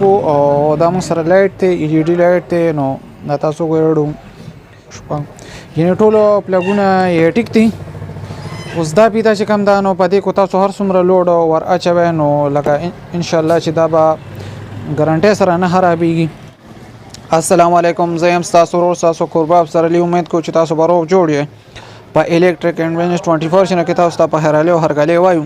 کو او دا موږ سره لایټ ته LED لایټ ته نو دا تاسو ګورئ شپږ یعنی ټول پلګونه یې ټیک دي. اوس دا پیدا چې کوم دا نو په دې کو تاسو هر څومره لوډ ور اچوي نو لکه ان شاء الله چې دا به ګارانټي سره نه خرابېږي. السلام علیکم، زه یم ستاسو ورور ستاسو کورباب سره لی امید کوم چې تاسو به روغ جوړ یې. په الیکټریک انوینس 24 شنه کې تاسو ته په هرالې او هرګلې وایو.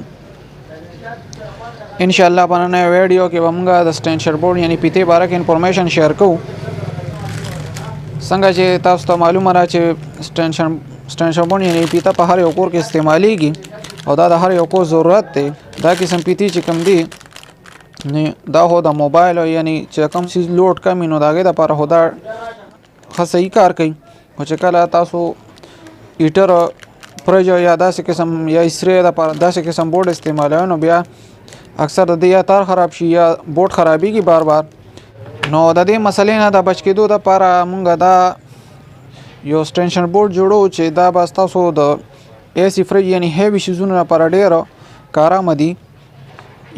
ان شاء الله په نن ویډیو کې به موږ د سټینشر بورډ یعنی پیته باره کې انفارمیشن شیر کوو. څنګه چې تاسو ته معلومه را چې سټینشر بورډ یعنی پیته په هر یو کور کې استعمالیږي او دا د هر یو کور ضرورت دی. دا قسم پیتی چې کوم دی نه دا هو د موبایل یعنی چې کوم چیز لوډ کمی نو داګه د لپاره هو دا صحیح کار کوي. او چې کله تاسو هیټر فرج یا داسې قسم یا اسره د لپاره داسې قسم بورډ استعمالوي نو بیا اکثر د دې یا تار خراب شي یا بورډ خرابېږي بار بار. نو د دې مسلې نه د بچ کېدو لپاره مونږ دا یو سټینشر بورډ جوړو چې دا به تاسو د AC فرج یعنی هیوی شیزونو لپاره ډېر کارآمده دي.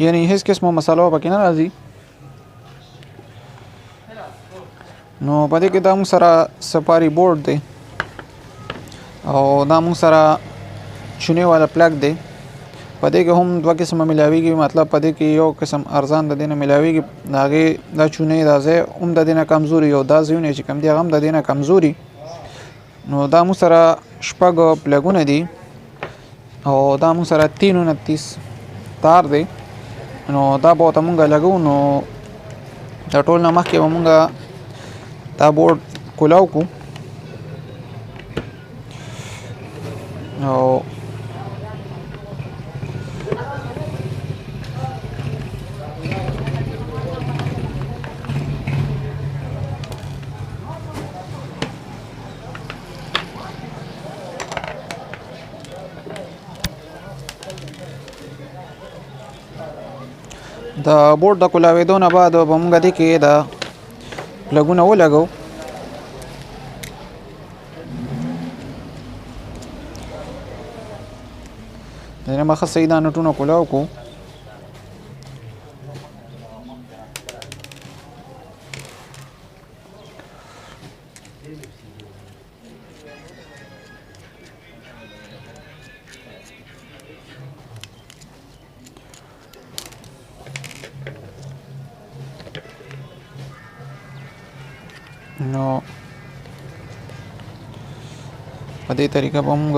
یعنی هیڅ قسمه مسالو پکې نه راځي. نو په دې کې دا موږ سره سپاري بورډ دی او دا موږ سره چونې والا پلګ دی. په دې کې هم دوه قسمه ملاویږي، مطلب په دې کې یو قسم ارزان د دینه ملاویږي، هغه دا چونې دا ځای هم د دینه کمزوري او دا ځایونه چې کم دي هغه هم د دینه کمزوري. نو دا موږ سره شپږ پلګونه دي او دا موږ سره 329 تار دی. نو دا به ته مونږ لګو نو دا ټول نه مخکې به مونږ دا بورډ کولاو کو او د بورډ د کولاوېدو نه بعد به موږ دې کې د پلګونه ولګو. د نه مخه صحیح دا نټونه کولاو کو. نو په دې طریقه به موږ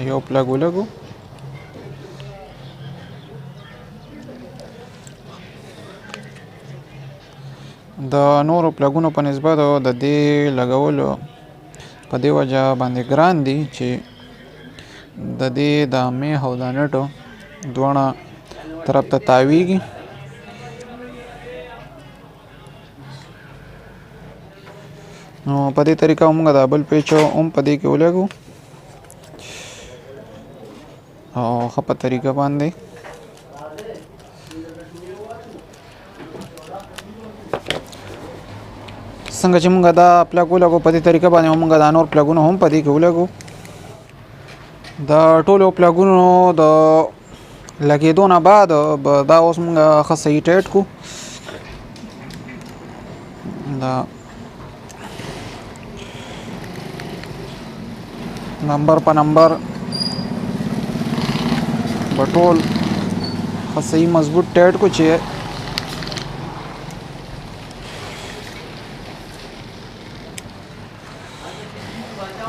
یو پلګ ولګو. د نورو پلګونو په نسبت د دې لګولو په دې وجه باندې ګران دي چې د دې د میخ او د نټو دواړه طرف ته تاویږي. نو په دې طریقه موږ د بل پیچ هم په دې کې ولګو او ښه په طریقه باندې څنګه چې موږ دا پلګ ولګو په دې طریقه باندې موږ دا نور پلګونه هم په دې کې ولګو. د ټولو پلګونو د لګېدو نه بعد دا اوس موږ ښه صحیح ټایټ کو. دا نمبر په نمبر بټول صحیح مضبوط ټایټ کو چې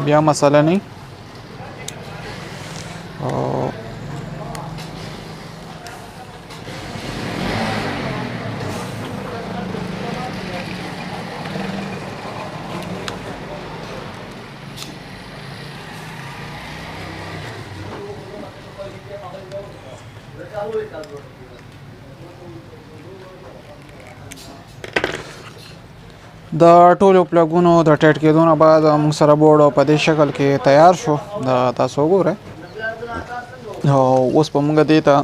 بیا مسله نه. د ټولو پلګونو د ټایټ کېدو نه بعد موږ سره بورډ په دې شکل کې تیار شو. دا تاسو وګورئ. او اوس په موږ دې ته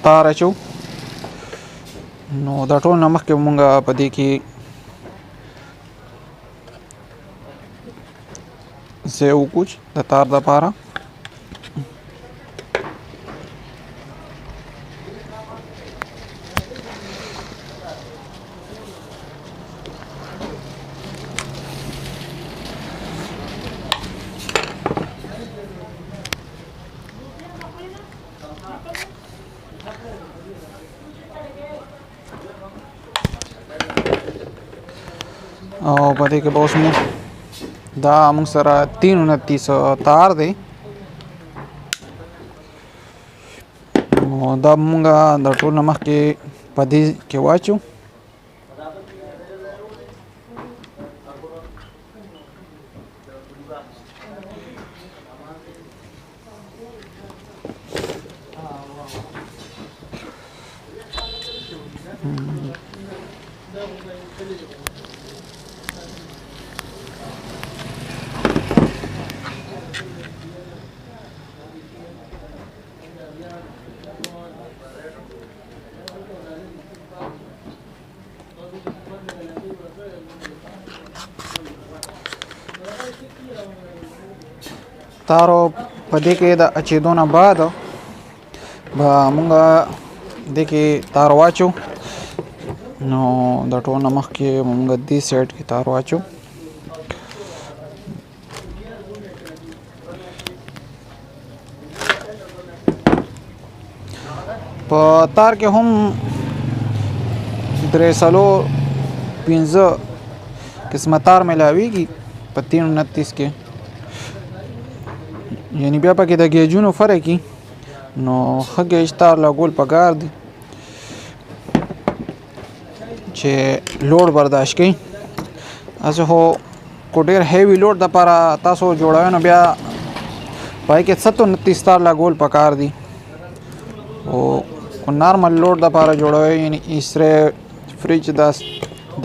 تار اچو. نو دا ټول نه مخکې موږ په دې کې ځای وکړو د تار دپاره. او په دې کې به اوس موږ دا موږ سره 329 تار دی نو دا موږ د ټول نه مخکې په دې کې واچو تارو په دې کې د اچېدو نه بعد به موږ دې کې تار واچو نو د ټول نه مخکې موږ دې سایډ کې تار واچو په تار کې هم 305 قسمه تار ملاویږي په 329 کې یعنی بیا پکې د گیجونو فرق کی نو ښه گیج تار لګول پکار دي چې لوډ برداشت کوي اسه هو کو ډېر هیوی لوډ د لپاره تاسو جوړوئ نو بیا پای کې 27 تار لګول پکار دي او کو نارمل لوډ د لپاره جوړوئ یعنی اسره فریج داس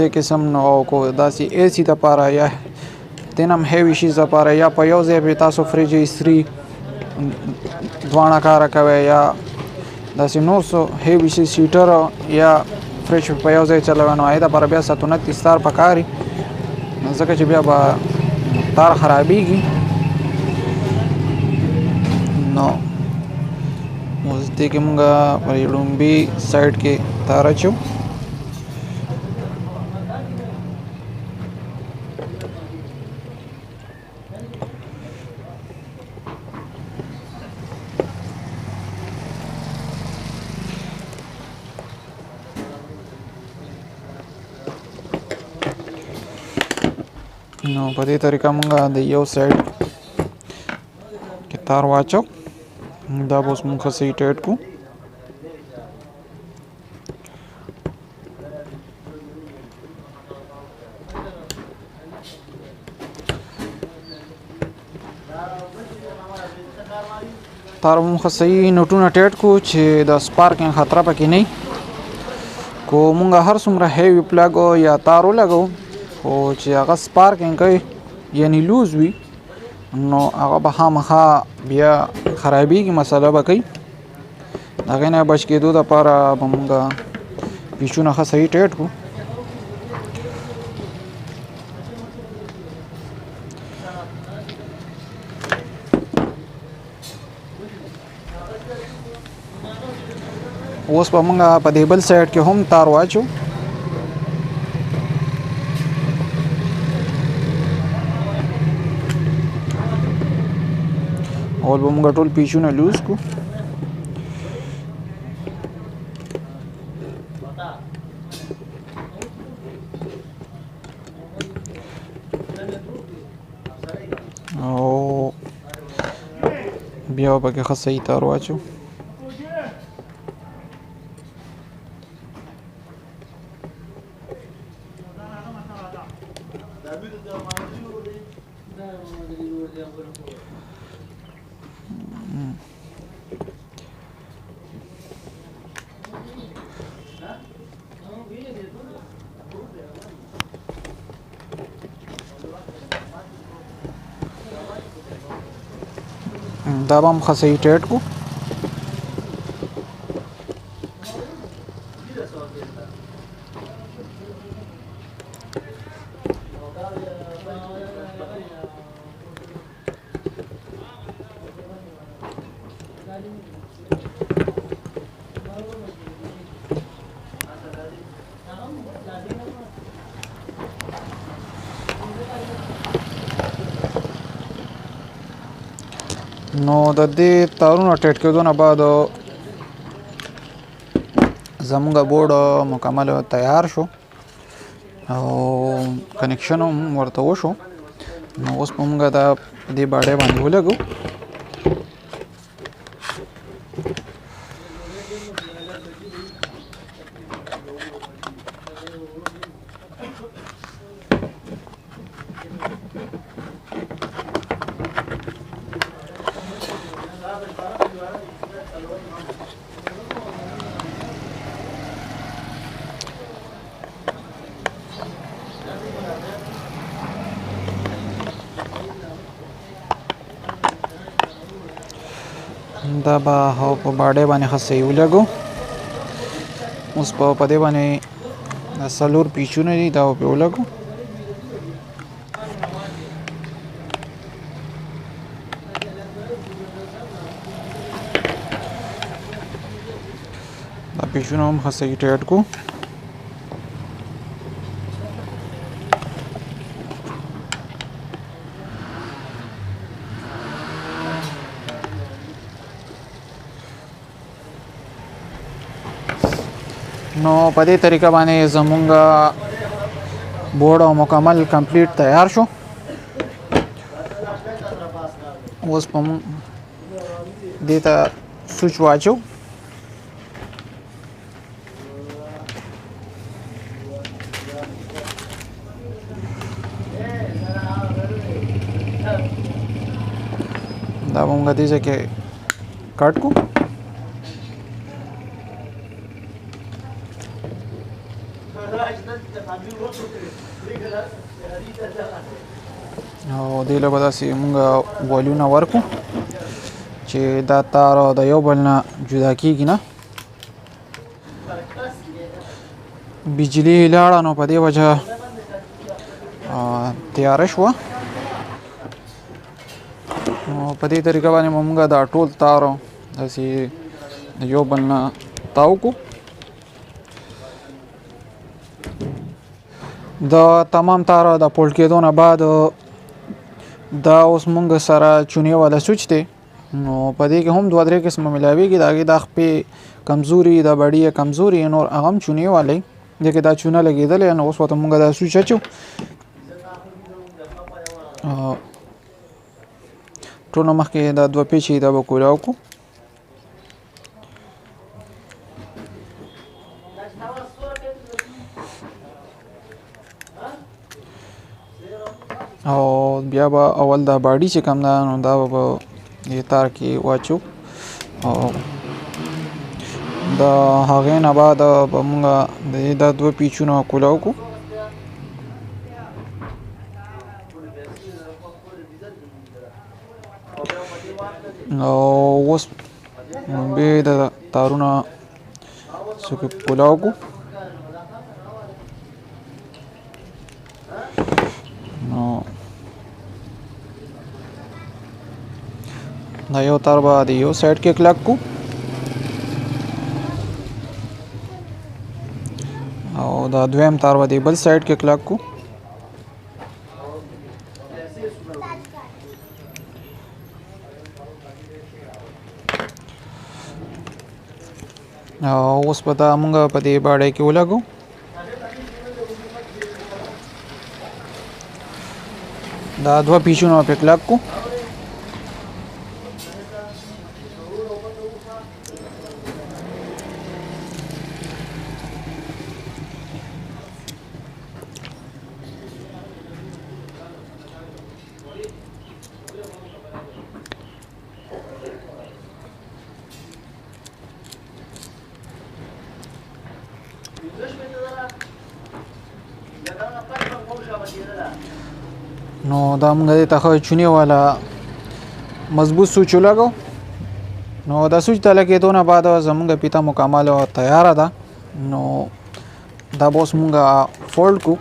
د قسم نو کو داسي ایسی د لپاره یا تنم هیوی شي لپاره یا په یو ځای به تاسو فریج استری دوانه کار کوي یا داسې نور څه هیوی شي سیټر یا فریج په یو ځای چلوي نو دا پر بیا 27 تار پکاري ځکه چې بیا به تار خرابېږي نو اوس دې کې موږ پر لومبي سایډ کې تار اچو نو په دې طریقه موږ د یو سایډ کې تار واچو دا به اوس موږ صحیح ټایټ کو تار موږ صحیح نوټونه ټایټ کو چې د سپارکینګ خطر پکې نه کو موږ هر څومره هیوی پلاګ یا تار ولګو او چې هغه سپارکینګ کوي یعنی لوز وي نو هغه به خامخا بیا خرابېږي مسله به کوي د هغې نه بچ کېدو دپاره به مونږ پیچونه ښه صحیح ټایټ کړو اوس به مونږ په دې بل سایډ کې هم تار واچو اور به موږ ټول پیچونه لوز کو او بیا به کې ښه صحیح تار واچو دا به هم ښه صحیح ټایټ کو نو د دې تارونو ټایټ کېدو نه بعد زموږ بورډ مکمل تیار شو او کنیکشن هم ورته وشو. نو اوس په موږ دا دې باډۍ باندې ولګو. دا به په باډۍ باندې ښه صحیح ولګو. اوس په دې باندې دا 4 پیچونه دي دا به پرې ولګو. دا پیچونه هم ښه صحیح ټایټ کړو. نو په دې طریقه باندې زمونږ بورډ او مکمل کمپلیټ تیار شو. اوس په دې ته سوچ واچو. دا به موږ دې ځای کې کټ کړو. او دې له به داسې موږ والونه ورکړو چې دا تار د یو بل نه جدا کېږي نه. بجلي لاړه نو په دې وجه تیاره شوه. نو په دې طریقه باندې موږ دا ټول تار داسې د یو بل نه تاو کړو. د تمام تار د پولټ کېدو نه بعد دا اوس مونږ سره چونې والا سوچ دی. نو په دې کې هم 2-3 قسمه ملاویږي. د هغې دا خپې کمزوري د بډې کمزوري نور هغه هم چونې والی دې کې دا چونه لګېدلی. نو اوس ورته مونږ دا سوچ اچو. ټول نه مخکې دا 2 پیچې دا به کولاو کړو. او بیا به اول دا باډي چې کوم ده نو دا به دې تار کې واچو. او د هغې نه بعد به موږ دا 2 پیچونه کولاو کړو. او اوس بیا د تارونه څوکې کولاو کړو. نو دا یو تار به د یو سایډ کې کلک کړو. او دا دویم تار به د بل سایډ کې کلک کړو. او اوس به دا موږ په دې باډۍ کې ولګو. دا 2 پیچونه پرې کلک کړو. نو دا موږ دې ته ښه چونې والا مضبوط سوچ ولګو. نو دا سوچ ته لګېدو نه بعد زموږ پیته مکمل تیاره ده. نو دا به اوس موږ فولډ کړو.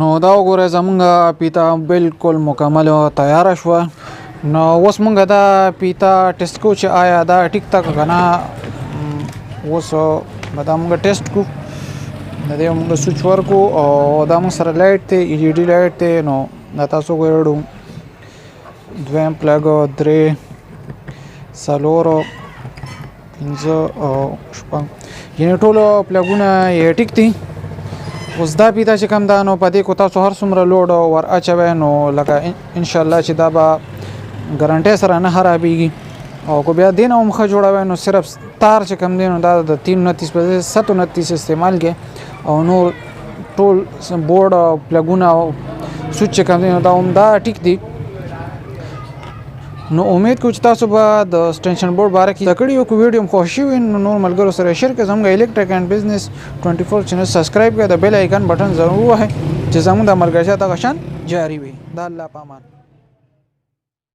نو دا وګورئ زمونږ پیته بالکل مکمل تیاره شوه. نو اوس مونږ دا پیتا ټیسټ کو چې آیا دا ټیک تا کنه اوس دا مونږ ټیسټ کو دا دې مونږ سوئچ ورکو او دا مونږ سره لایټ ته ای ډی لایټ ته نو دا تاسو ګورئ دویم پلګ 3 سالورو 5 او شپږ یعنی ټول پلګونه یې ټیک دي. اوس دا پیتا چې کوم دا نو پدې کو تاسو هر څومره لوډ ور اچوي نو لکه ان شاء الله چې دا به ګارانټي سره نه خرابېږي. او کو بیا دین هم ښه جوړوي نو صرف تار چې کم دی نو دا د 329 په 729 استعمال کې او نور ټول بورډ او پلګونه او سوئچ چې کم دی نو دا هم دا ټیک دی. نو امید کوم چې تاسو به د سټینشن بورډ باره کې تکړه یو ویډیو خوشی وي نو نور ملګرو سره شیر کړئ. زموږ الکتریک اینڈ بزنس 24 چینل سبسکرایب کړئ، د بیل آیکن بٹن ضرور وهئ چې زموږ د مرګرشا ته غشن جاری وي. د الله پامان.